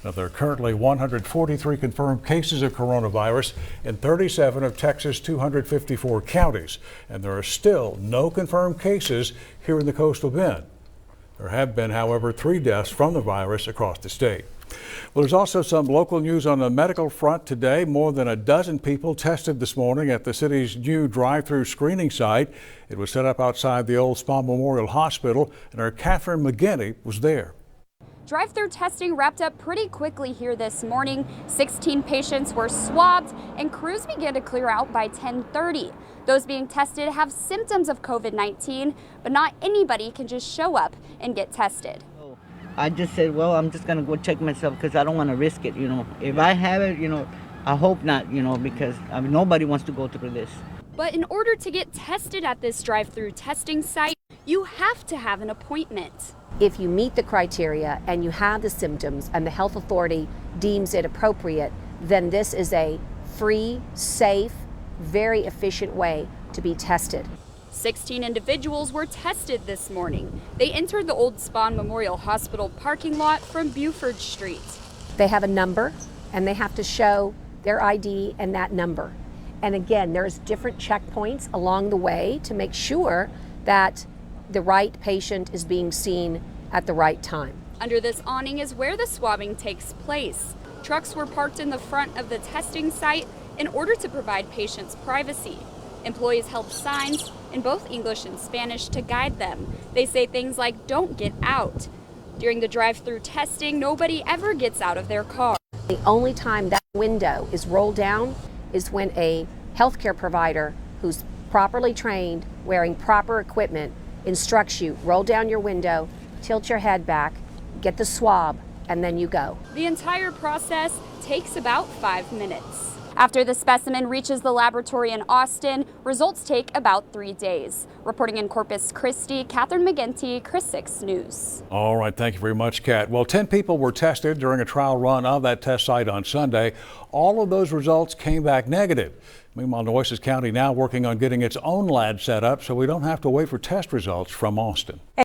Now, there are currently 143 confirmed cases of coronavirus in 37 of Texas' 254 counties, and there are still no confirmed cases here in the Coastal Bend. There have been, however, 3 deaths from the virus across the state. Well, there's also some local news on the medical front today. More than a dozen people tested this morning at the city's new drive-through screening site. It was set up outside the old Spa Memorial Hospital, and our Catherine McGinney was there. Drive-through testing wrapped up pretty quickly here this morning. 16 patients were swabbed, and crews began to clear out by 10:30. Those being tested have symptoms of COVID-19, but not anybody can just show up and get tested. I just said, well, I'm just going to go check myself because I don't want to risk it, If I have it, I hope not, because nobody wants to go through this. But in order to get tested at this drive-through testing site, you have to have an appointment. If you meet the criteria and you have the symptoms and the health authority deems it appropriate, then this is a free, safe, very efficient way to be tested. 16 individuals were tested this morning. They entered the old Spa Memorial Hospital parking lot from Buford Street. They have a number and they have to show their ID and that number. And again, there's different checkpoints along the way to make sure that the right patient is being seen at the right time. Under this awning is where the swabbing takes place. Trucks were parked in the front of the testing site in order to provide patients privacy. Employees held signs in both English and Spanish to guide them. They say things like, "Don't get out." During the drive-through testing, nobody ever gets out of their car. The only time that window is rolled down is when a healthcare provider who's properly trained, wearing proper equipment, instructs you, roll down your window, tilt your head back, get the swab, and then you go. The entire process takes about 5 minutes. After the specimen reaches the laboratory in Austin, results take about 3 days. Reporting in Corpus Christi, Catherine McGinney, Chris 6 News. All right, thank you very much, Kat. Well, 10 people were tested during a trial run of that test site on Sunday. All of those results came back negative. Meanwhile, Nueces County now working on getting its own lab set up so we don't have to wait for test results from Austin.